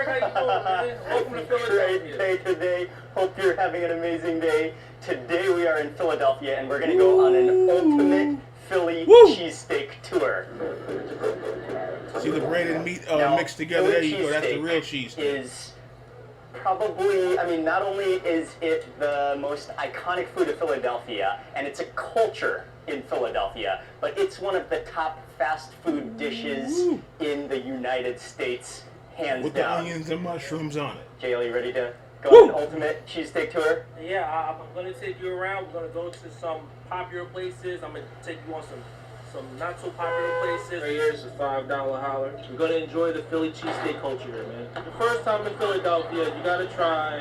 Mark. How you doing, man? Welcome to Philadelphia. Great day today. Hope you're having an amazing day. Today we are in Philadelphia, and we're going to go on an ultimate Philly cheesesteak tour. See the bread and meat Now, mixed together. There you go. That's the real cheesesteak. Is probably, I mean, not only is it the most iconic food of Philadelphia, and it's a culture in Philadelphia, but it's one of the top fast food dishes in the United States, hands with down. the onions and mushrooms on it. Jay, are you ready to go on an ultimate cheesesteak tour? Yeah, I'm going to take you around. We're going to go to some popular places. I'm going to take you on some not so popular places. Right here is a $5 holler. You're going to enjoy the Philly cheesesteak culture here, man. The first time in Philadelphia, you got to try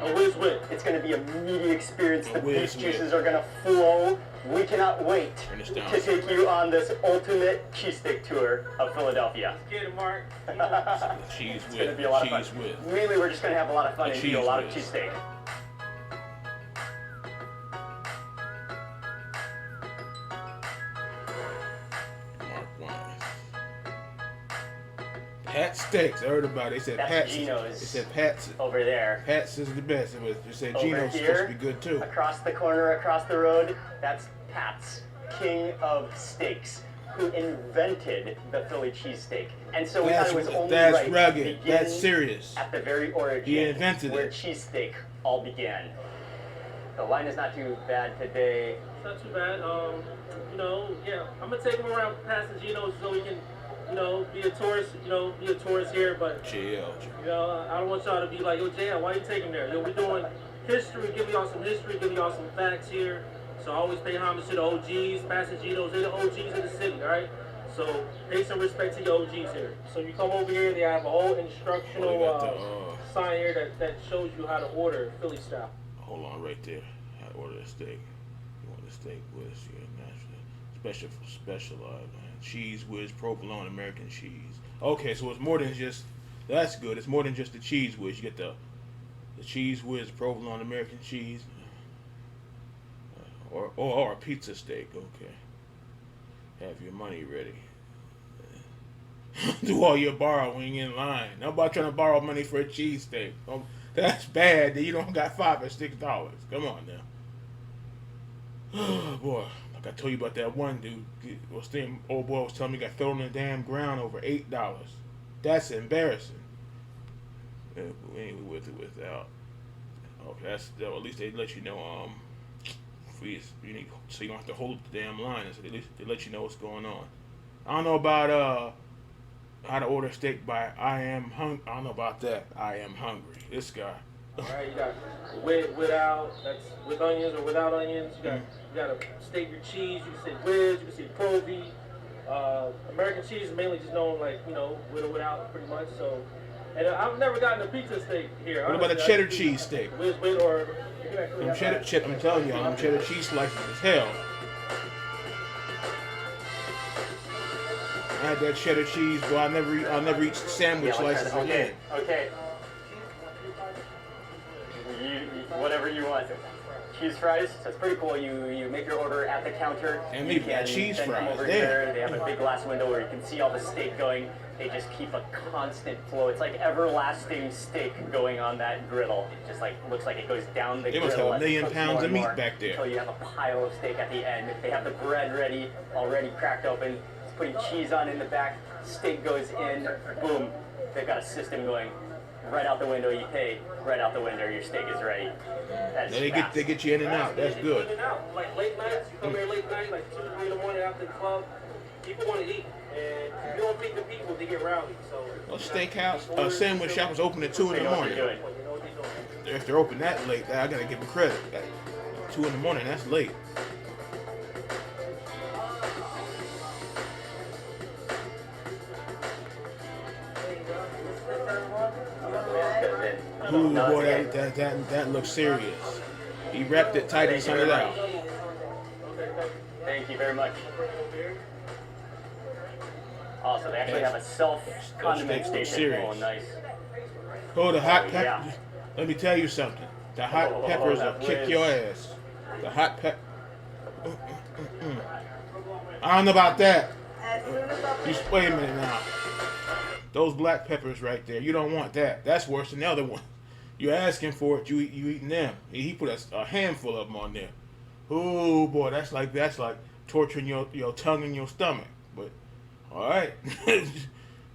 a whiz whip. It's going to be a meaty experience. The beef juices are going to flow. We cannot wait to take you on this ultimate cheesesteak tour of Philadelphia. Let's get it, Mark. Cheese It's whiz. going to be a lot of fun. Whiz. Mainly, we're just going to have a lot of fun and eat a lot of Whiz. cheesesteak. Pat Steaks, I heard about it. They said That's Pat's. Gino's They said Pat's. Over there. Pat's is the best. They said Over Gino's here, supposed to be good too. Across the corner, across the road, that's Pat's, king of steaks, who invented the Philly cheesesteak. And so we thought it was only right rugged. to begin That's serious. at the very origin He invented where it. cheesesteak all began. The line is not too bad today. It's not too bad. You know, yeah, I'm going to take him around past the Geno's so we can, you know, be a tourist, here, but, you know, I don't want y'all to be like, yo, JL, why you taking there? Yo, we're doing history, giving y'all some history, giving y'all some facts here. So I always pay homage to the OGs, Passaginos, they're the OGs of the city, all right? So pay some respect to your OGs here. So you come over here, they have a whole instructional sign here that shows you how to order Philly style. Hold on right there. I order a steak. You want the steak with specialized cheese whiz, provolone, American cheese. Okay, so it's more than just, that's good. It's more than just the cheese whiz. You get the cheese whiz, provolone, American cheese, or a pizza steak. Okay, have your money ready. Do all your borrowing in line. Nobody trying to borrow money for a cheesesteak. That's bad that you don't got $5 or $6. Come on now. Oh boy, like I told you about that one dude. Old boy was telling me he got thrown on the damn ground over $8. That's embarrassing. Anyway, without. Okay, at least they let you know. So you don't have to hold up the damn line. So at least they let you know what's going on. I don't know about how to order steak by I don't know about that. I am hungry. This guy. All right, you got without, that's with onions or without onions. You got to state your cheese. You can say whiz, you can say Provi. American cheese is mainly just known like, you know, with or without pretty much. So, and I've never gotten a pizza steak here. What about a cheddar cheese steak? Whiz or you can actually have cheddar. I'm telling y'all, them cheddar cheese slices is hell. I had that cheddar cheese, boy. I'll never eat sandwich slices again. Okay. Whatever you want. Cheese fries, so it's pretty cool. You make your order at the counter. And we got cheese then fries. Come over here. They have a big glass window where you can see all the steak going. They just keep a constant flow. It's like everlasting steak going on that griddle. It just like looks like it goes down the griddle. They must have 1 million pounds of meat back there. Until you have a pile of steak at the end. They have the bread ready, already cracked open. Just putting cheese on in the back. Steak goes in. Boom. They've got a system going. Right out the window, you pay. Right out the window, your steak is ready. They get you in and out. That's good. In and out. Like late nights, you come here late night, like 2, 3 in the morning after the club. People want to eat, and if you don't feed the people, they get rowdy. So. A steakhouse, sandwich shop is open at 2 in the morning. If they're open that late, I gotta give them credit. 2 in the morning, that's late. Ooh, boy, that looks serious. He wrapped it tight and sent it out. Thank you very much. Also, they actually have a self-condiment station. Oh, nice. Oh, the hot pepper. Let me tell you something. The hot peppers will kick your ass. The hot pepper. I don't know about that. Wait a minute now. those black peppers right there. You don't want that. That's worse than the other one. You're asking for it. You eating them. He put a handful of them on there. Oh boy, that's like torturing your tongue and your stomach. But all right,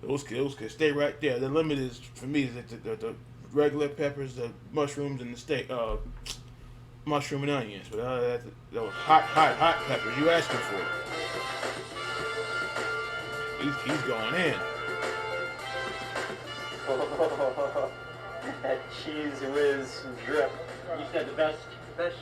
those can stay right there. The limit is for me is that the regular peppers, the mushrooms, and the steak, mushroom and onions. But those hot peppers, you asking for it. He's going in. That cheese whiz drip. You said the best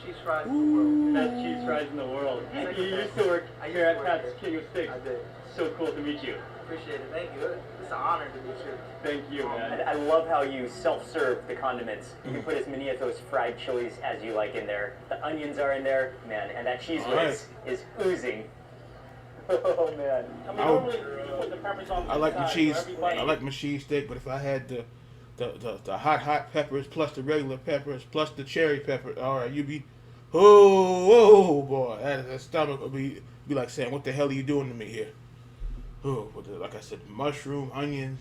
cheese fries in the world. best cheese fries in the world. You used to work here at Pat's King of Steaks. I did. So cool to meet you. Appreciate it. Thank you. It's an honor to meet you. Thank you, man. I love how you self-serve the condiments. You can put as many of those fried chilies as you like in there. The onions are in there, man, and that cheese whiz is oozing. Oh man. I mean, normally with the peppers on I like the side, cheese. everybody- I like my cheesesteak, but if I had the hot peppers plus the regular peppers plus the cherry pepper, all right, you'd be, oh boy, that stomach would be like saying, what the hell are you doing to me here? Oh, but like I said, mushroom, onions,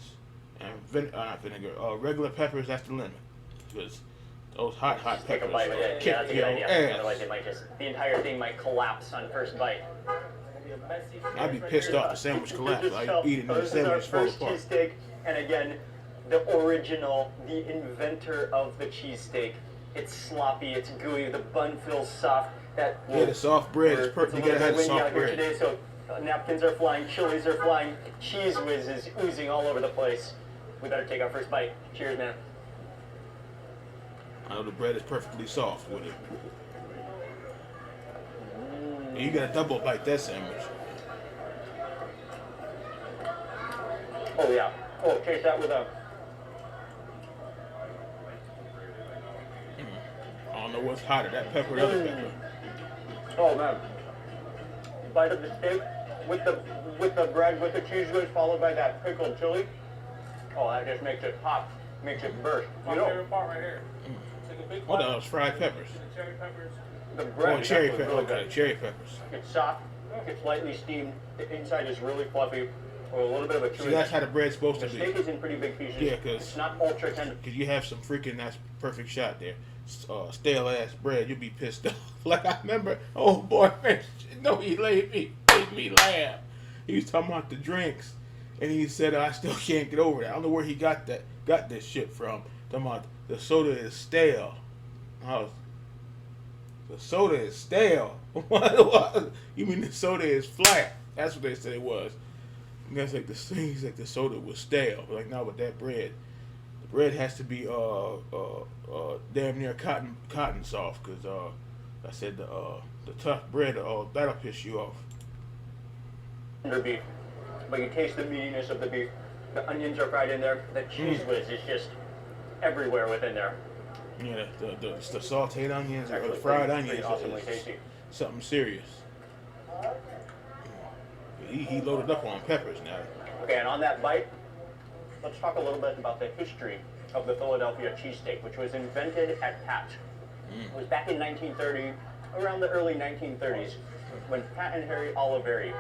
and not vinegar. Regular peppers, that's the limit. Because those hot Take a peppers bite with it. kick Yeah, that's a good your idea. ass. Otherwise, the entire thing might collapse on first bite. I'd be pissed off the sandwich collapsed. I'd eat it and the This is our sandwich fall first apart. cheesesteak, and again, the original, the inventor of the cheesesteak. It's sloppy, it's gooey, the bun feels soft. Yeah, the soft bread is perfect. You gotta have the soft bread. Today, so napkins are flying, chilies are flying, cheese whiz is oozing all over the place. We better take our first bite. Cheers, man. I know the bread is perfectly soft with it. And you gotta double bite that sandwich. Oh yeah. Oh, taste that with a. I don't know what's hotter, that pepper or the other pepper. Oh man. Bite of the steak with the bread with the cheese whiz followed by that pickled chili. Oh, that just makes it pop, makes it burst. My You know, favorite part right here. Take a big What bite, else? Fried peppers. the cherry peppers. the bread Oh, is cherry actually pepper. really Okay, good. cherry peppers. It's soft, it's lightly steamed. The inside is really fluffy, with a little bit of a See, chewy. that's how the bread's supposed The to steak be. is in pretty big pieces. Yeah, 'cause- it's not ultra tender. Cause you have some freaking, that's perfect shot there. Stale ass bread, you'll be pissed off. Like I remember, oh boy, man, no, he made me laugh. He was talking about the drinks, and he said, I still can't get over that. I don't know where he got this shit from. Talking about the soda is stale. The soda is stale. What? You mean the soda is flat? That's what they said it was. And that's like the things like the soda was stale. But like no, but that bread, the bread has to be damn near cotton soft. Cause I said the tough bread that'll piss you off. Tender beef, but you taste the meatiness of the beef. The onions are fried in there. The cheese whiz is just everywhere within there. Yeah, the sauteed onions or the Actually, fried pretty onions awesomely is tasty. something serious. He loaded up on peppers now. Okay, and on that bite, let's talk a little bit about the history of the Philadelphia cheesesteak, which was invented at Pat. It was back in 1930, around the early 1930s, when Pat and Harry Oliveri,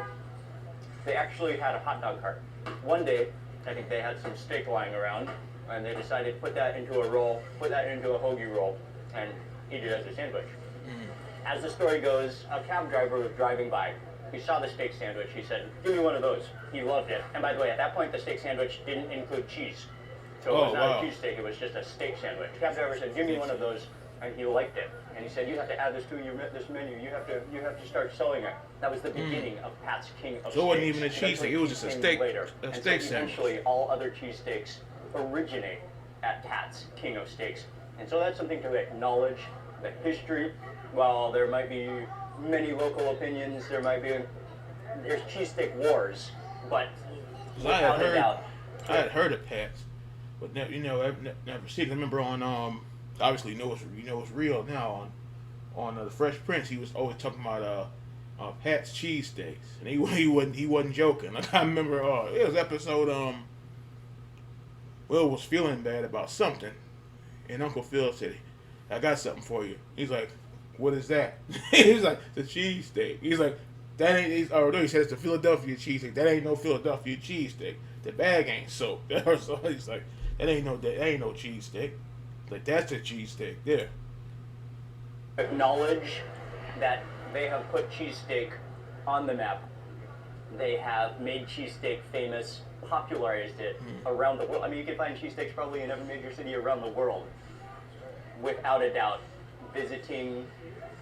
they actually had a hot dog cart. One day, I think they had some steak lying around, and they decided to put that into a roll, put that into a hoagie roll, and eat it as a sandwich. As the story goes, a cab driver was driving by. He saw the steak sandwich. He said, "Give me one of those." He loved it. And by the way, at that point, the steak sandwich didn't include cheese. So it was not a cheesesteak, it was just a steak sandwich. The cab driver said, "Give me one of those," and he liked it. And he said, "You have to add this to this menu. You have to start selling it." That was the beginning of Pat's King of Steaks. So it wasn't even a cheesesteak, Eventually, it was just a cheese steak- came later. a And steak so sandwich. eventually, all other cheesesteaks originate at Pat's King of Steaks. And so that's something to acknowledge, the history. While there might be many local opinions, there's cheesesteak wars, but without a doubt. I had heard of Pat's, but I've never seen it. I remember on obviously it's real now on the Fresh Prince. He was always talking about Pat's cheesesteaks, and he wasn't joking. Like I remember it was episode Will was feeling bad about something, and Uncle Phil said, "I got something for you." He's like, "What is that?" He's like, "The cheesesteak." He's like, That ain't. Oh no, he said it's the Philadelphia cheesesteak. That ain't no Philadelphia cheesesteak. The bag ain't soaked. So he's like, that ain't no cheesesteak. Like that's a cheesesteak there. Acknowledge that they have put cheesesteak on the map. They have made cheesesteak famous, popularized it around the world. I mean, you can find cheesesteaks probably in every major city around the world. Without a doubt, visiting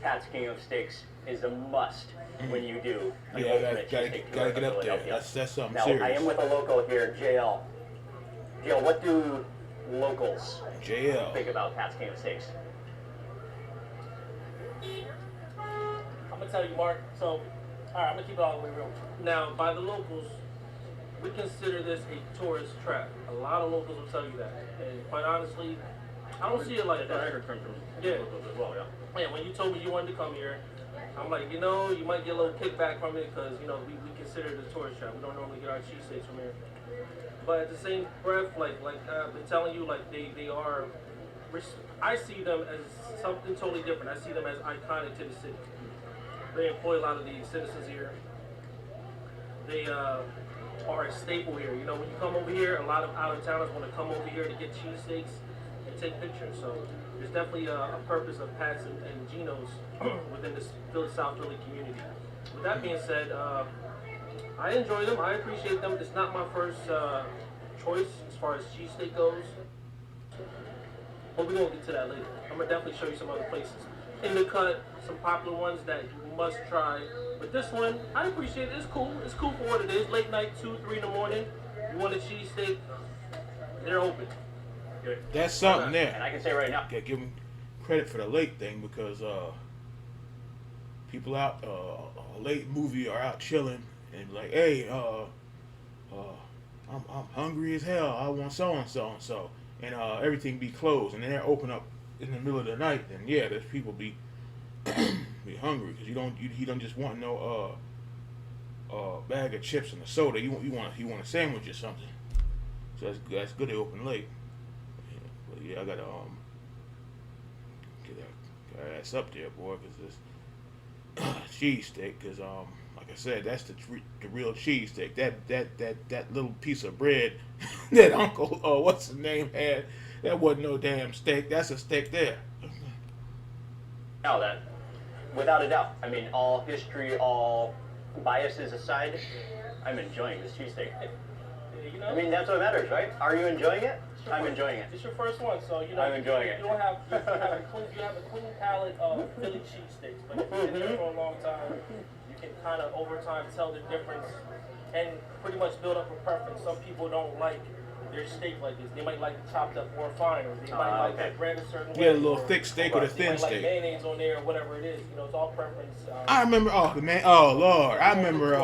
Pat's King of Steaks is a must when you do an ultimate cheesesteak tour gotta of get up there. Philadelphia. That's something Now, serious. I am with a local here, JL. JL, what do locals JL. think about Pat's King of Steaks? I'm gonna tell you, Mark. So, all right, I'm gonna keep it all the way real. Now, by the locals, we consider this a tourist trap. A lot of locals will tell you that, and quite honestly, I don't see it like that. I heard from locals as well, yeah. Yeah, when you told me you wanted to come here, I'm like, you know, you might get a little kickback from it because, you know, we consider it a tourist trap. We don't normally get our cheesesteaks from here. But at the same breath, like I've been telling you, like they are, I see them as something totally different. I see them as iconic to the city. They employ a lot of the citizens here. They are a staple here. You know, when you come over here, a lot of out-of-towners want to come over here to get cheesesteaks and take pictures. So there's definitely a purpose of Pat's and Gino's within this South Philly community. With that being said, I enjoy them. I appreciate them. It's not my first choice as far as cheesesteak goes. But we're going to get to that later. I'm going to definitely show you some other places in the cut, some popular ones that you must try. But this one, I appreciate it. It's cool. It's cool for what it is. Late night, 2, 3 in the morning. You want a cheesesteak, they're open. Good. That's something there. And I can say right now, Gotta give them credit for the late thing because people out a late movie are out chilling and like, hey, I'm hungry as hell. I want so and so and so, and everything be closed, and then they're open up in the middle of the night. And yeah, there's people be be hungry because you don't just want no bag of chips and a soda. You want a sandwich or something. So that's good. They open late. Yeah, but yeah, I gotta get that ass up there, boy, because this cheesesteak. Because like I said, that's the real cheesesteak. That little piece of bread that Uncle what's his name had, that wasn't no damn steak. That's a steak there. now that, without a doubt, I mean, all history, all biases aside, I'm enjoying this cheesesteak. You know? I mean, that's what matters, right? Are you enjoying it? I'm first- enjoying it. It's your first one, so you know. I'm enjoying it. You don't have you have a clean palate of Philly cheesesteaks, but if you've been there for a long time, you can kind of over time tell the difference and pretty much build up a preference. Some people don't like their steak like this. They might like it chopped up more fine, or they might like okay. the bread a certain way. Yeah, a little or thick steak with a they thin might like steak. mayonnaise on there, or whatever it is. You know, it's all preference. I remember. Oh Lord, I remember.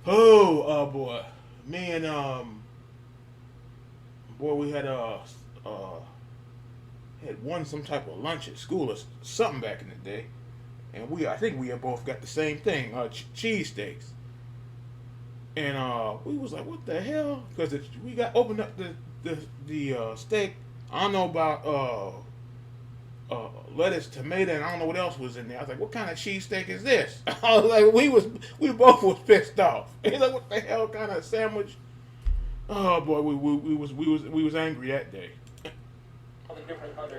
Boy, me and boy, we had won some type of lunch at school or something back in the day, and I think we had both got the same thing, cheesesteaks. And we was like, what the hell? Because we got opened up the steak. I don't know about lettuce, tomato, and I don't know what else was in there. I was like, what kind of cheesesteak is this? I was like, we both was pissed off. He's like, what the hell kind of sandwich? Oh boy, we was angry that day.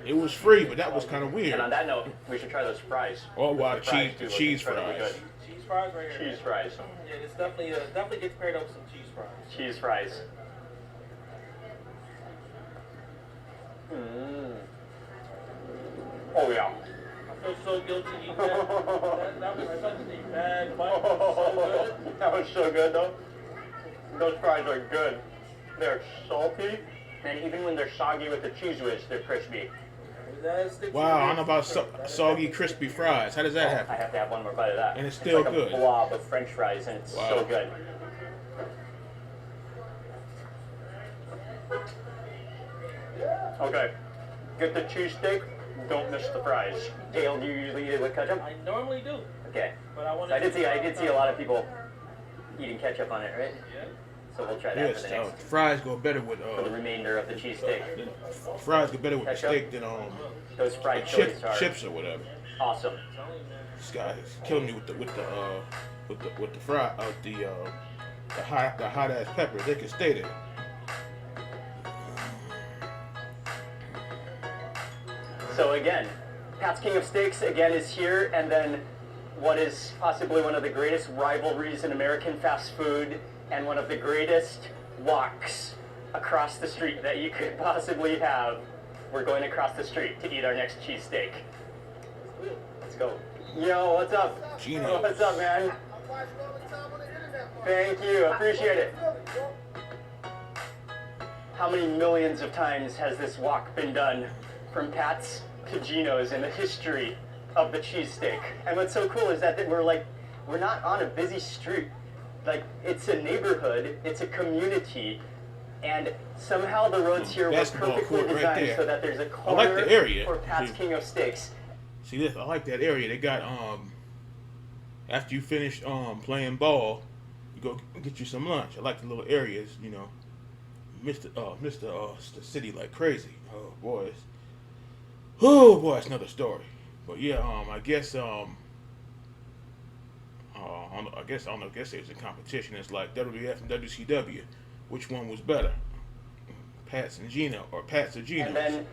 It was free, but that was kind of weird. And on that note, we should try those fries. Oh wow, The fries do look cheese incredibly fries. good. Cheese fries right here. Cheese fries. Yeah, it's definitely gets paired up with some cheese fries. Cheese fries. Mm. Oh yeah. I feel so guilty eating that. That was such a bad bite. It was so good. That was so good though. Those fries are good. They're salty, and even when they're soggy with the cheese whiz, they're crispy. Wow, I don't know about soggy, crispy fries. How does that I happen? have to have one more bite of that. And it's still like good. A blob of French fries, and it's Wow. so good. Okay, get the cheesesteak. Don't miss the fries. Dale, do you usually eat it with ketchup? I normally do, Okay. but I want So I did see a lot of people eating ketchup on it, right? Yeah. So we'll try that Yes, for the next, fries go better with for the remainder of the cheesesteak. fries go better with the Ketchup? steak than Those fried chilies are chips or whatever. awesome. This guy is killing me with the fry the hot ass peppers. They can stay there. So again, Pat's King of Steaks again is here, and then what is possibly one of the greatest rivalries in American fast food, and one of the greatest walks across the street that you could possibly have. We're going across the street to eat our next cheesesteak. Let's go. Yo, what's up? Gino. What's up, man? Thank you, appreciate it. How many millions of times has this walk been done from Pat's to Gino's in the history of the cheesesteak? And what's so cool is that we're not on a busy street. Like, it's a neighborhood, it's a community, and somehow the roads here were Basketball perfectly court right designed there. so that there's a I corner like the area. for Pat's King of Steaks. See this? I like that area. They got after you finish playing ball, you go get you some lunch. I like the little areas, you know. The city like crazy. Oh boy, it's another story. But yeah, I guess I guess there's a competition. It's like WWF and WCW. Which one was better? Pat's and Gino, or Pat's or Gino's? And then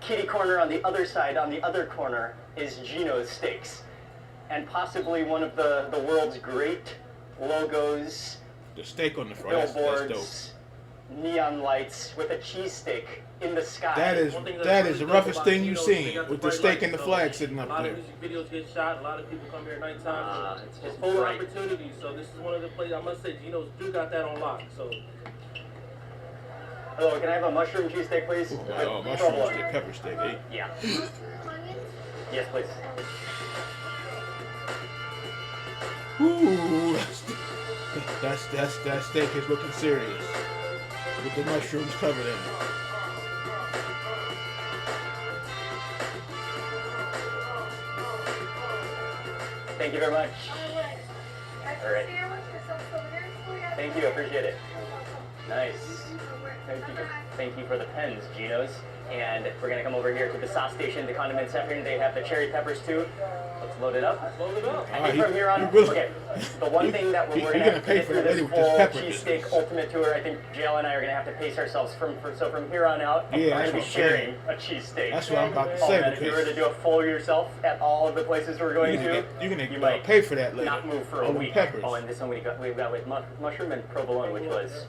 kitty corner on the other side, on the other corner, is Gino's Steaks. And possibly one of the world's great logos, The steak on the front. That's dope. billboards, neon lights with a cheesesteak in the sky. That is the roughest thing you've seen, with the steak and the flag sitting up there. A lot there. of music videos get shot. A lot of people come here at nighttime. It's It's full of bright. opportunities. So this is one of the places I must say Gino's do got that on lock. So Hello, can I have a mushroom cheesesteak, please? Oh, mushroom steak, pepper steak, eh? Yeah. Yes, please. Ooh, that steak is looking serious with the mushrooms covered in it. Thank you very much. All right. Thank you, appreciate it. Nice. Thank you for the pens, Gino's. And we're gonna come over here to the sauce station, the condiment section. They have the cherry peppers too. Let's load it up. load it up. I think from here on, okay, the one thing that we're gonna have to pay get for through that this with this full pepper cheesesteak business. ultimate tour, I think JL and I are gonna have to pace ourselves from here on out. Yeah, we're that's gonna be what I'm saying. sharing a cheesesteak. That's what I'm about to Oh say, man, if you were to because do a full yourself at all of the places we're going to, you're you gonna might pay for that later. not move for a All them week. peppers. Oh, and this one we've got with mushroom and provolone, which was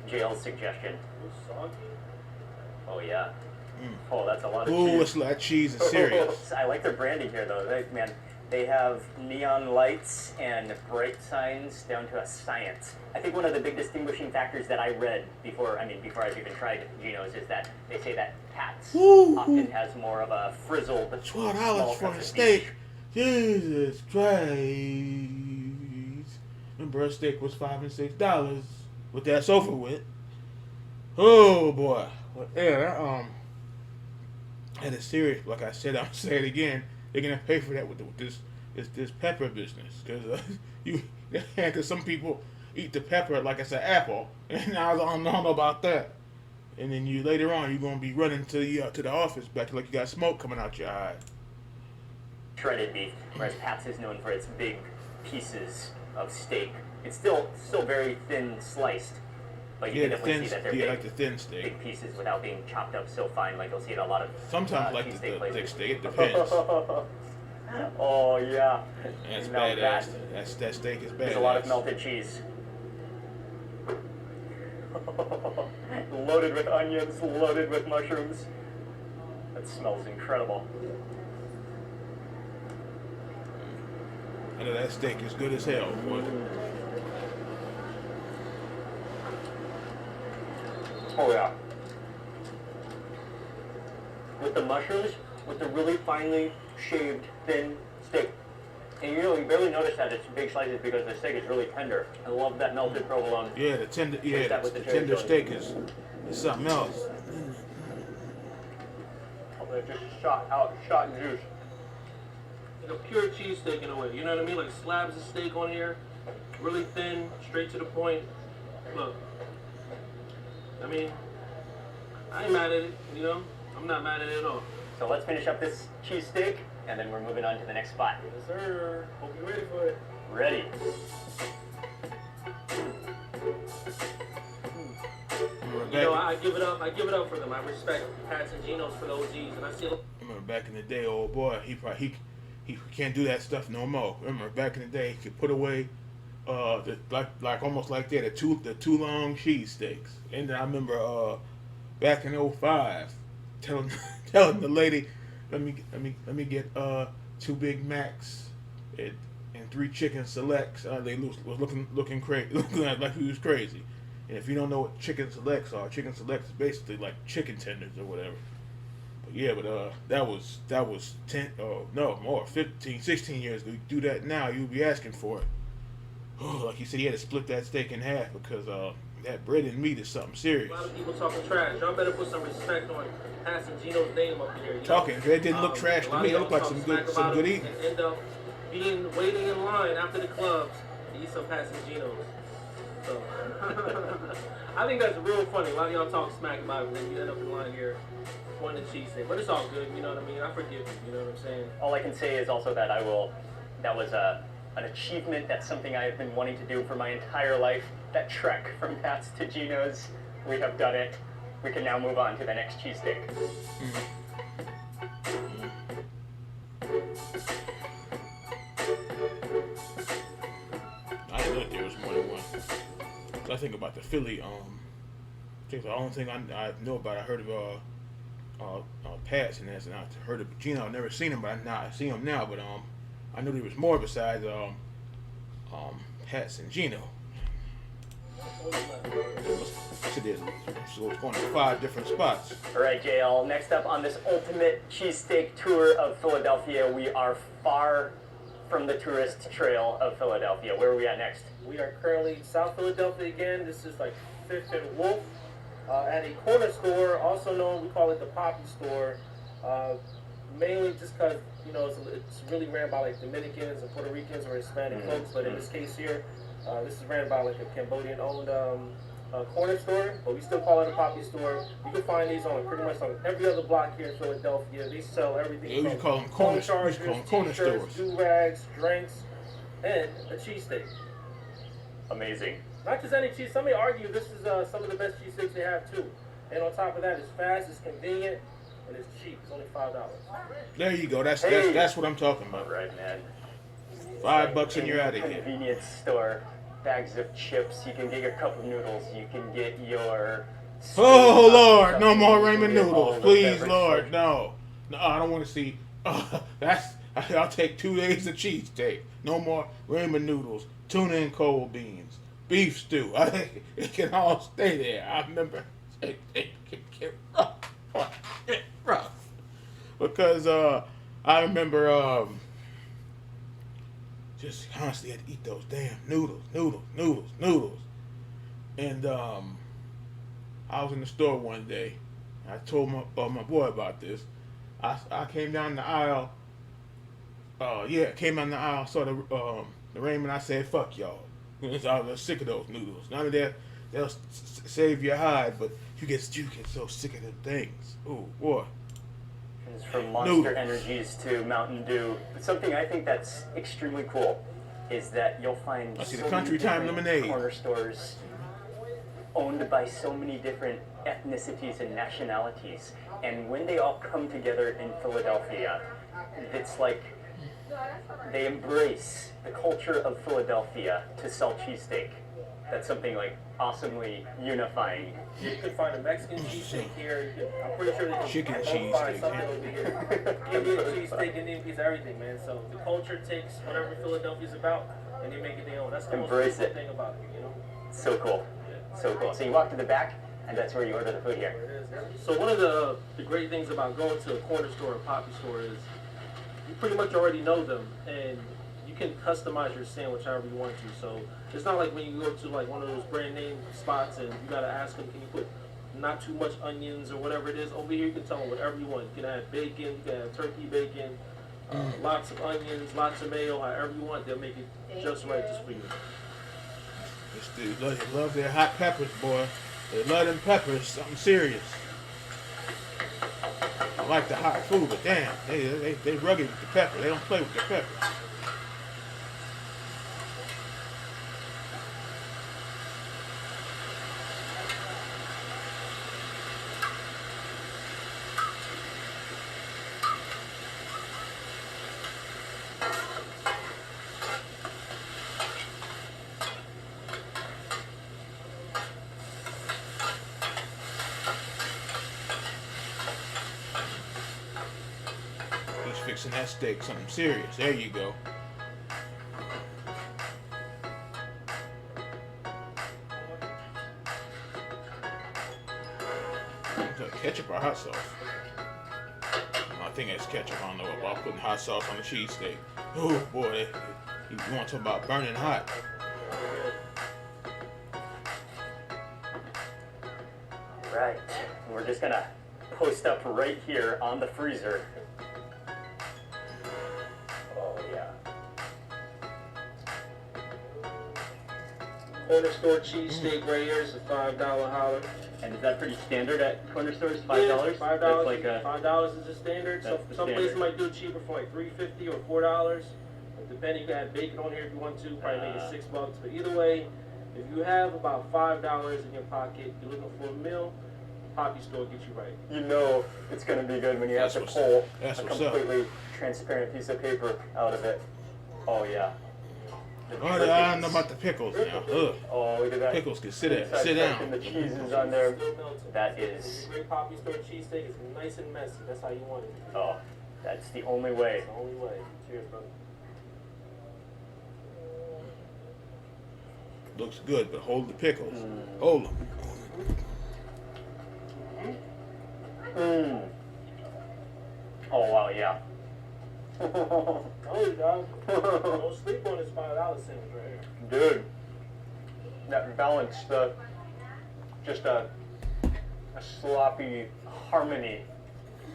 JL's suggestion. Oh yeah. Oh, that's a lot of Ooh, cheese. it's like cheese is serious. I like their branding here, though. They have neon lights and bright signs down to a science. I think one of the big distinguishing factors that I read before I've even tried Gino's is that they say that Pat's often has more of a frizzled, $12 small for a cuts of steak. beef. Jesus Christ. Remember, a steak was $5 and $6. But that's over with. Oh boy. Well, yeah, that is serious. Like I said, I'll say it again. They're gonna pay for that with this pepper business, because some people eat the pepper like it's an apple, and I don't know about that. And then later on you're gonna be running to the office back like you got smoke coming out your eye. Shredded beef, whereas Pat's is known for its big pieces of steak. It's still very thin sliced, but you can definitely see that they're like the thin steak. big pieces without being chopped up so fine like you'll see at a lot of Sometimes like cheesesteak the thick places. steak. It depends. Oh yeah. That's Now badass. That steak is badass. There's a lot of melted cheese. Loaded with onions, loaded with mushrooms. That smells incredible. I know that steak is good as hell, boy. Oh yeah. With the mushrooms, with the really finely shaved, thin steak. And you barely notice that it's big slices because the steak is really tender. I love that melted provolone. Yeah, the tender that with the cherry tender chili. steak is something else. Oh, it just shot juice. like a pure cheesesteak in a way. You know what I mean? Like slabs of steak on here, really thin, straight to the point. Look, I mean, I ain't mad at it, you know? I'm not mad at it at all. So let's finish up this cheesesteak, and then we're moving on to the next spot. Yes, sir. Hope you're ready for it. Ready. You know, I give it up. I give it up for them. I respect Pat's and Geno's for the OGs, and I still. Remember back in the day, old boy, he can't do that stuff no more. Remember back in the day, he could put away like almost like that the two long cheesesteaks. And then I remember back in '05 telling the lady, let me get 2 Big Macs and 3 chicken selects. They was looking crazy, looking like he was crazy. And if you don't know what chicken selects are, chicken selects is basically like chicken tenders or whatever. But yeah, that was 15, 16 years ago. You do that now, you'll be asking for it. Like you said, he had to split that steak in half because that bread and meat is something serious. A lot of people talking trash. Y'all better put some respect on Pat's and Geno's name up here. Talking, it didn't look trash to me. It looked like some good eating. And end up waiting in line after the clubs to eat some Pat's and Geno's. So I think that's real funny. A lot of y'all talk smack about it, and then you end up in line here wanting the cheesesteak. But it's all good, you know what I mean? I forgive you, you know what I'm saying? All I can say is also that that was an achievement. That's something I have been wanting to do for my entire life. That trek from Pat's to Geno's, we have done it. We can now move on to the next cheesesteak. I didn't know that there was more than one. I think about the Philly. I think the only thing I know about, I heard of Pat's and that's, and I heard of Gino. I've never seen him, but I see him now. But I knew there was more besides Pat's and Gino. So it's going to 5 different spots. All right, JL. Next up on this ultimate cheesesteak tour of Philadelphia, we are far from the tourist trail of Philadelphia. Where are we at next? We are currently in South Philadelphia again. This is like Fifth and Wolf at a corner store, also known, we call it the Poppy Store. Mainly just because, you know, it's really ran by like Dominicans and Puerto Ricans or Hispanic folks, but in this case here, this is ran by like a Cambodian-owned corner store, but we still call it a Poppy Store. You can find these on pretty much on every other block here in Philadelphia. They sell everything. Yeah, you call them corner stores. T-shirts, do-rags, drinks, and a cheesesteak. Amazing. Not just any cheese. Some may argue this is some of the best cheesesteaks they have too. And on top of that, it's fast, it's convenient, and it's cheap. It's only $5. There you go. That's what I'm talking about. All right, man. $5 and you're out of here. Convenience store. Bags of chips. You can get your cup of noodles. You can get your. Oh Lord, no more ramen noodles, please, Lord, no. I don't want to see. I'll take 2 days of cheesesteak. No more ramen noodles, tuna and cold beans, beef stew. It can all stay there. I remember it get rough because I remember just constantly had to eat those damn noodles. And I was in the store one day. I told my boy about this. I came down the aisle. Came down the aisle, saw the ramen. I said, "Fuck y'all." I was sick of those noodles. None of that. They'll save your hide, but you get so sick of them things. Oh boy. It's from Monster Energies to Mountain Dew. But something I think that's extremely cool is that you'll find the so Country many Time different lemonade corner stores owned by so many different ethnicities and nationalities. And when they all come together in Philadelphia, it's like they embrace the culture of Philadelphia to sell cheesesteak. That's something like awesomely unifying. You can find a Mexican cheesesteak here. I'm pretty sure they can Chicken find cheesesteak, something over here. Indian cheesesteak, Indian pizza, everything, man. So the culture takes whatever Philadelphia's about and they make it their own. That's the most beautiful thing about it, you know? So cool. So cool. So you walk to the back, and that's where you order the food here. So one of the great things about going to a corner store or Poppy store is you pretty much already know them, and you can customize your sandwich however you want to. So it's not like when you go to like one of those brand name spots and you gotta ask them, can you put not too much onions or whatever it is. Over here you can tell them whatever you want. You can add bacon, you can add turkey bacon, lots of onions, lots of mayo, however you want. They'll make it just right just for you. They love their hot peppers, boy. They love them peppers, something serious. I like the hot food, but damn, they rugged with the pepper. They don't play with the pepper. He's fixing that steak, something serious. There you go. Is that ketchup or hot sauce? I think that's ketchup. I don't know about putting hot sauce on the cheesesteak. Oh boy, you want to talk about burning hot. Right. We're just gonna post up right here on the freezer. Oh yeah. Corner store cheesesteak right here is a $5 holler. And is that pretty standard at corner stores? $5? Yeah, $5. That's like a. $5 is the standard. That's the Some standard. places might do it cheaper for like $3.50 or $4. Depending, you can add bacon on here if you want to. Probably make it $6. But either way, if you have about $5 in your pocket, you're looking for a meal, Poppy Store gets you right. You know it's gonna be good when you have to That's pull that's a what's up. completely transparent piece of paper out of it. Oh yeah. The Oh, I don't know about the pickles now. Ugh. Oh, look at that. Pickles can sit Inside sit tucked in down. the cheeses on there. Still melted. That is. Great Poppy Store cheesesteak is nice and messy. That's how you want it. Oh, that's the only way. It's the only way. Cheers, brother. Looks good, but hold the pickles. Hold them. Mmm. Oh wow, yeah. Oh, dog. Don't sleep on this $5 sandwich right here. Dude, that balance, just a sloppy harmony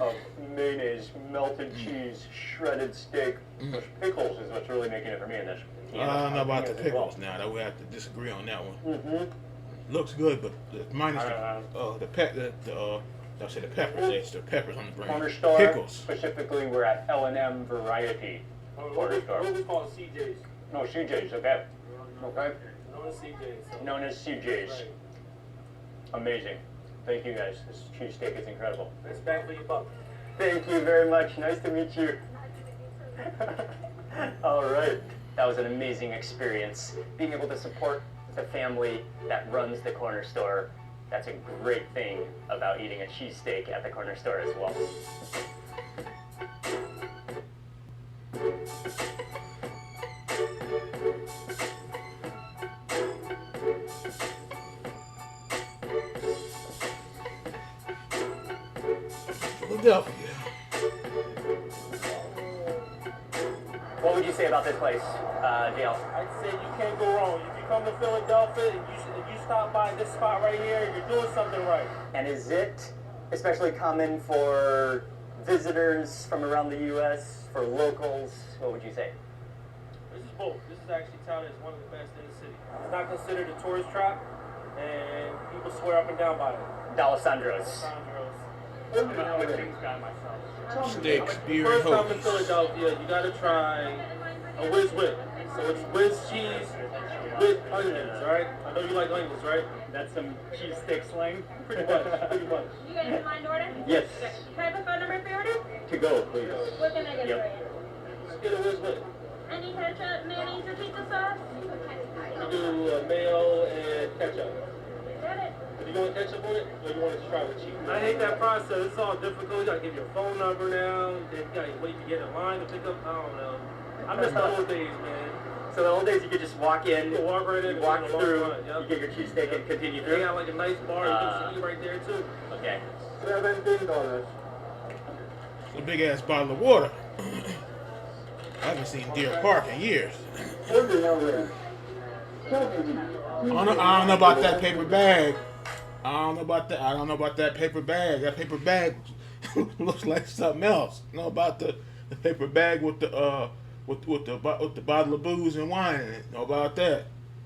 of mayonnaise, melted cheese, shredded steak. Those pickles is what's really making it for me in this. I don't know about the pickles now. That we have to disagree on that one. Mm-hmm. Looks good, but minus the peppers. It's the peppers on the brain. Corner store, Pickles. specifically, we're at L&M Variety. Corner store. What we call CJ's. No, CJ's, okay. Okay. Known as CJ's. So. Known as CJ's. Right. Amazing. Thank you guys. This cheesesteak is incredible. That's back for your buck. Thank you very much. Nice to meet you. All right. That was an amazing experience. Being able to support the family that runs the corner store, that's a great thing about eating a cheesesteak at the corner store as well. Philadelphia. What would you say about this place, Dale? I'd say you can't go wrong. If you come to Philadelphia and you stop by this spot right here, you're doing something right. And is it especially common for visitors from around the U.S., for locals? What would you say? This is both. This is actually touted as one of the best in the city. It's not considered a tourist trap, and people swear up and down by it. D'Alessandro's. Sandros. Steaks, beer, and First time in hoagies. Philadelphia, you gotta try a whiz whip. So it's whiz cheese with onions, alright? I know you like onions, right? That's some cheesesteak slang. Pretty much, pretty much. You guys don't mind order? Yes. Can I have a phone number for your order? To go, please. What can I get Yep. for you? Just get a whiz whip. Any ketchup, mayonnaise, or pizza sauce? You do mayo and ketchup. Got it. Do you want ketchup on it, or you want to try with cheese? I hate that process. It's all difficult. You gotta give your phone number now. Then you gotta wait to get in line to pick up. I don't know. I miss the old days, man. So the old days you could just walk in, You can walk right in, you walk and get a long through, line, yep. you get your cheesesteak and continue They through. got like a nice bar. You can eat right there too. Okay. So have anything on us? A big ass bottle of water. I haven't seen Deer Park in years. I don't know about that paper bag. I don't know about that paper bag. That paper bag looks like something else. I know about the paper bag with the bottle of booze and wine in it. Know about that.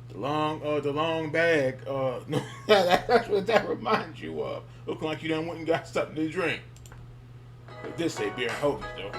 The long bag. No, that's what that reminds you of. Looking like you done went and got something to drink. But this say beer and hoagies though.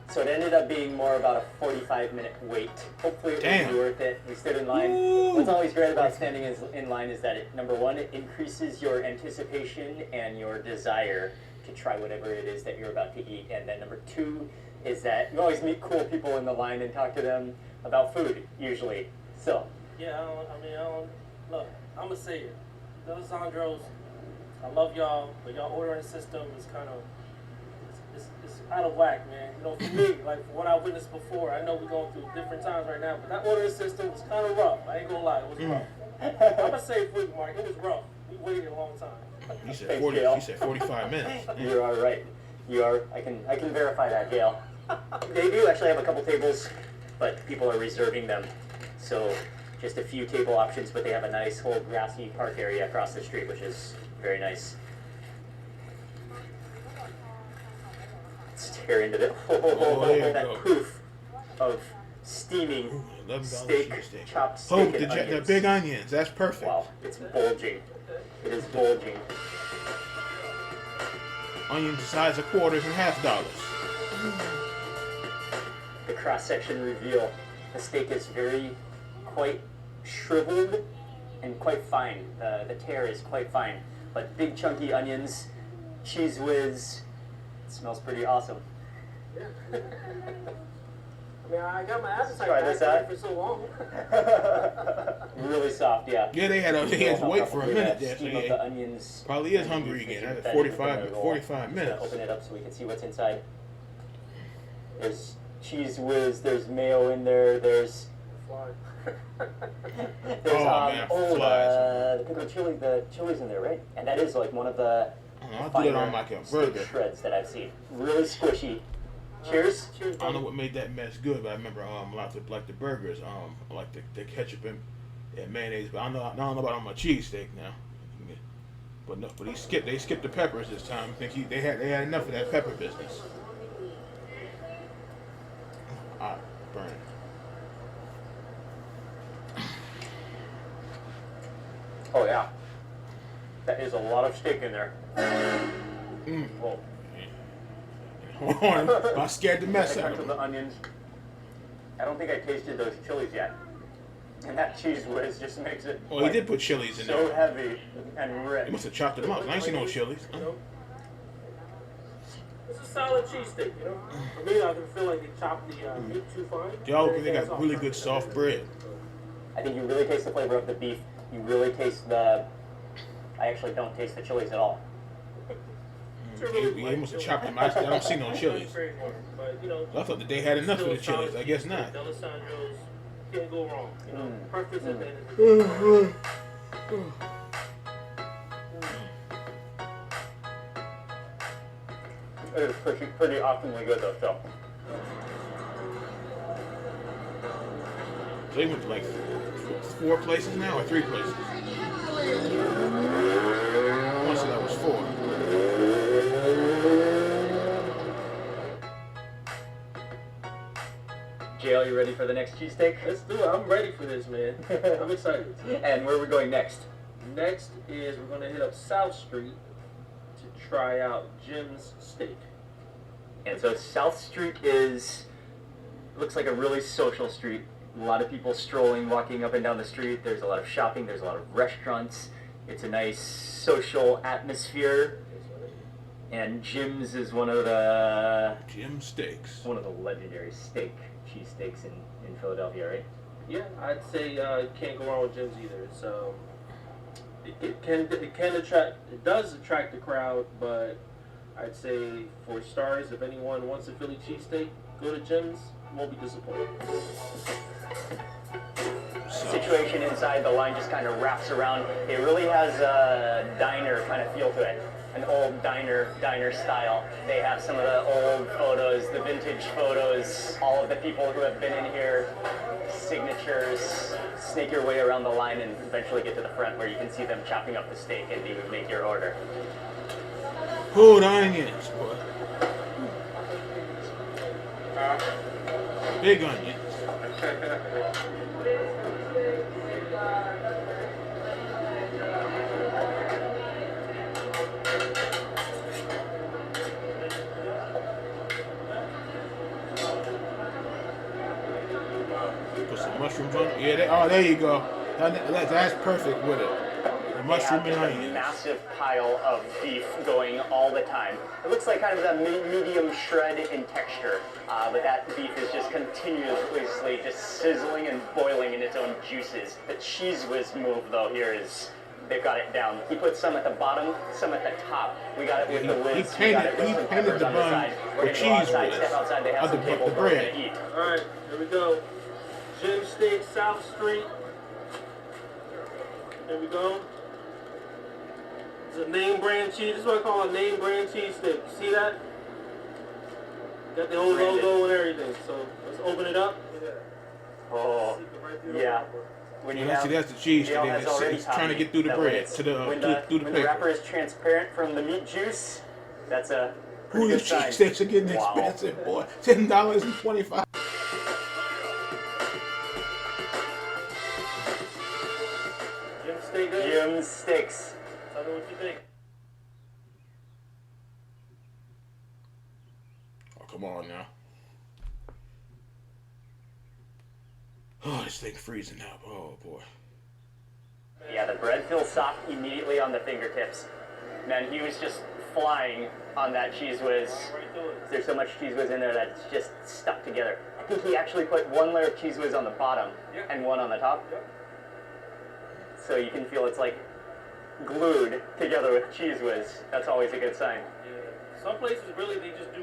So it ended up being more about a 45-minute wait. Hopefully it will be worth it. We stood in line. Ooh. What's always great about standing in line is that, number one, it increases your anticipation and your desire to try whatever it is that you're about to eat. And then number two is that you always meet cool people in the line and talk to them about food, usually. So. Yeah, look, I'm going to say it. Those Sandros, I love y'all, but y'all ordering system is kind of, it's out of whack, man. You know, for me, like for what I witnessed before, I know we're going through different times right now, but that ordering system was kind of rough. I ain't gonna lie, it was rough. I'm gonna say it for you, Mark. It was rough. We waited a long time. You said 40. You said 45 minutes. You are right. You are. I can verify that, Gail. They do actually have a couple tables, but people are reserving them. So just a few table options, but they have a nice whole grassy park area across the street, which is very nice. Tear into the that poof of steaming steak, chopped steak and onions. The big onions, that's perfect. Wow, it's bulging. It is bulging. Onions the size of quarters and $half. The cross-section reveal. The steak is quite shriveled and quite fine. The tear is quite fine, but big chunky onions, cheese whiz. It smells pretty awesome. I mean, I got my appetite Try this out. for so long. Really soft, yeah. Yeah, they had to wait for a minute there. So Steam up the onions. Probably is hungry again. That's 45 minutes. Open it up so we can see what's inside. There's cheese whiz. There's mayo in there. There's the pickle chili. The chili's in there, right? And that is like one of the I'll do that on like a burger. Shreds that I've seen. Really squishy. Cheers. Cheers. I don't know what made that mess good, but I remember like the burgers, like the ketchup and mayonnaise. But I don't know about on my cheesesteak now. But no, but they skipped the peppers this time. I think they had enough of that pepper business. Burn. Oh yeah. That is a lot of steak in there. Whoa. Hold on, I scared the mess out of them. The onions. I don't think I tasted those chilies yet. And that cheese whiz just makes it. Oh, he did put chilies in there. So heavy and rich. He must have chopped them up. I ain't seen no chilies. It's a solid cheesesteak, you know. For me, I can feel like they chopped the meat too fine. Y'all, they got really good soft bread. I think you really taste the flavor of the beef. You really taste the. I actually don't taste the chilies at all. He must have chopped them. I don't see no chilies. I thought that they had enough of the chilies. I guess not. D'Alessandro's can't go wrong. You know, preference at the end of the day. It is pretty awesomely good though, so. They went to like 4 places now or 3 places? Once that was 4. JL, you ready for the next cheesesteak? Let's do it. I'm ready for this, man. I'm excited. And where are we going next? Next is we're going to hit up South Street to try out Jim's Steak. And so South Street looks like a really social street. A lot of people strolling, walking up and down the street. There's a lot of shopping. There's a lot of restaurants. It's a nice social atmosphere. And Jim's is one of the... Jim Steaks. One of the legendary cheesesteaks in Philadelphia, right? Yeah, I'd say you can't go wrong with Jim's either. It's it does attract the crowd, but I'd say for stars, if anyone wants a Philly cheesesteak, go to Jim's. Won't be disappointed. Situation inside the line just kind of wraps around. It really has a diner kind of feel to it. An old diner style. They have some of the old photos, the vintage photos, all of the people who have been in here, signatures. Snake your way around the line and eventually get to the front where you can see them chopping up the steak and you would make your order. Pulled onions, boy. Big onion. Put some mushrooms on it. Yeah, oh, there you go. That's perfect with it. The mushroom and Just a onions. massive pile of beef going all the time. It looks like kind of a medium shred in texture, but that beef is just continuously just sizzling and boiling in its own juices. The cheese whiz move though here is, they've got it down. He put some at the bottom, some at the top. We got it with the whiz. He painted the bun with cheese whiz. Step outside. They have some table the bread. to eat. All right, here we go. Cheesesteak, South Street. Here we go. It's a name brand cheese. This is what I call a name brand cheesesteak. See that? Got the whole logo and everything. So let's open it up. Oh, yeah. When Yeah, see, that's the cheese Gail today. has already It's trying to taught me get through the that bread, when to the when through the when the paper. wrapper is transparent from the meat juice, that's a pretty Ooh, good these sign. cheesesteaks are getting Wow. expensive, boy. $10.25. Jim, stay good. Jim's Steaks. Tell me what you think. Oh, come on now. Oh, this thing freezing up. Oh, boy. Yeah, the bread feels soft immediately on the fingertips. Man, he was just flying on that cheese whiz. Right through it. There's so much cheese whiz in there that's just stuck together. I think he actually put one layer of cheese whiz on the bottom and one on the top. So you can feel it's like glued together with cheese whiz. That's always a good sign. Yeah. Some places really they just do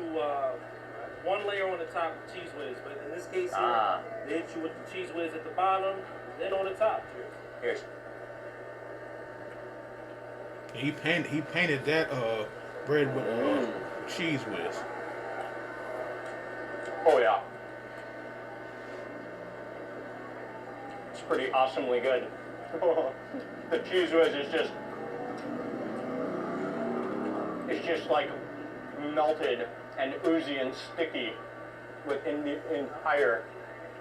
one layer on the top of cheese whiz, but in this case here, they hit you with the cheese whiz at the bottom, then on the top. Here's. He painted that bread with cheese whiz. Oh yeah. It's pretty awesomely good. The cheese whiz is just, it's just like melted and oozy and sticky within the entire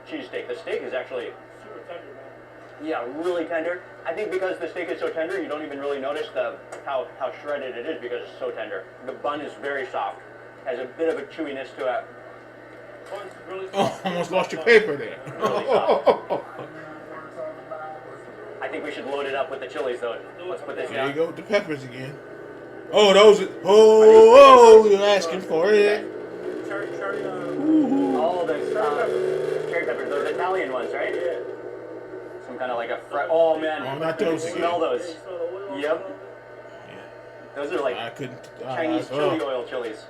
cheesesteak. The steak is actually, Super tender, man. yeah, really tender. I think because the steak is so tender, you don't even really notice how shredded it is because it's so tender. The bun is very soft, has a bit of a chewiness to it. Bun's really Oh, soft. almost lost your paper there. Really soft. I think we should load it up with the chilies though. Let's put this There you down. go with the peppers again. Oh, those are, oh, you're asking for it. Cherry, Oh, the cherry peppers, those Italian ones, right? yeah. Some kind of like a oh man, Oh, not you can those again. smell those. You saw the oil? Yep. Those are like I couldn't. Chinese chili oil chilies.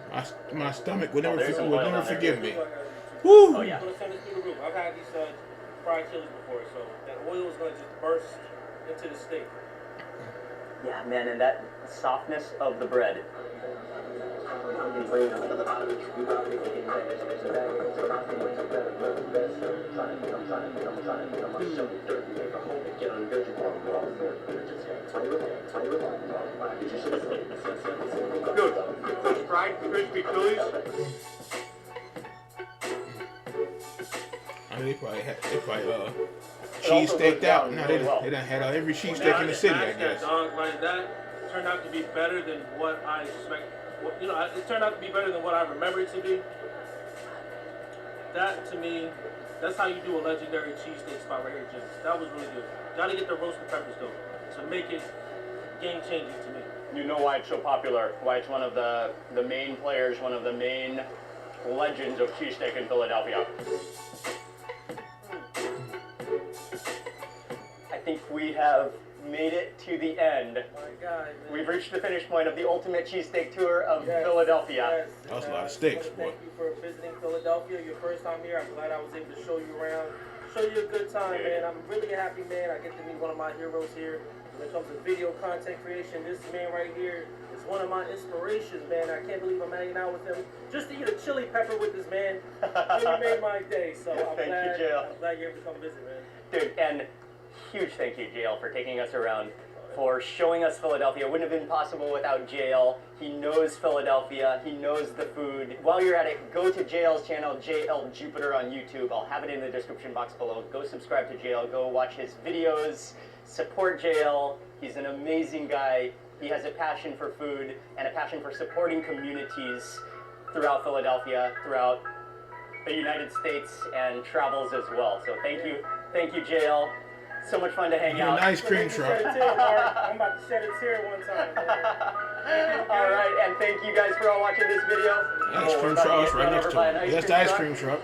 My stomach would Oh, never, there's some would oil never down there. forgive me. Oh Woo! yeah. I'm gonna send this through the roof. I've had these fried chilies before, so that oil is gonna just burst into the steak. Yeah, man, and that softness of the bread. Dude, those fried crispy chilies. I mean, they probably also cheese steaked goes out. down No, really well. they done had every cheese steak in the city, I guess. Dog, like that turned out to be better than what I expect. You know, it turned out to be better than what I remember it to be. That to me, that's how you do a legendary cheesesteak spot right here, Jim. That was really good. Gotta get the roasted peppers though to make it game changing to me. You know why it's so popular, why it's one of the main players, one of the main legends of cheesesteak in Philadelphia. I think we have made it to the end. My God, man. We've reached the finish point of the ultimate cheesesteak tour of Yes, Philadelphia. yes. That was a lot of steaks, boy. Thank you for visiting Philadelphia. Your first time here. I'm glad I was able to show you around, show you a good time, man. I'm really happy, man. I get to meet one of my heroes here. When it comes to video content creation, this man right here is one of my inspirations, man. I can't believe I'm hanging out with him. Just to eat a chili pepper with this man, really made my day. So I'm Thank you, glad, Jill. I'm glad you're able to come visit, man. Dude, and huge thank you, JL, for taking us around, for showing us Philadelphia. It wouldn't have been possible without JL. He knows Philadelphia. He knows the food. While you're at it, go to JL's channel, JL Jupiter on YouTube. I'll have it in the description box below. Go subscribe to JL. Go watch his videos. Support JL. He's an amazing guy. He has a passion for food and a passion for supporting communities throughout Philadelphia, throughout the United States, and travels as well. So thank you, JL. So much fun to hang out. An ice cream truck. I'm about to shed a tear one time. All right, and thank you guys for all watching this video. Ice cream truck right next to him. That's the ice cream truck.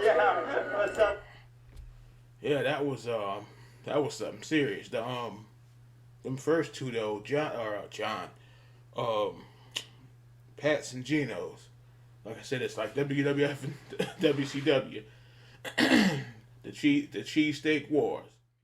Yeah, what's up? Yeah, that was something serious. Them first two though, John, Pat's and Geno's. Like I said, it's like WWF and WCW. The cheesesteak wars.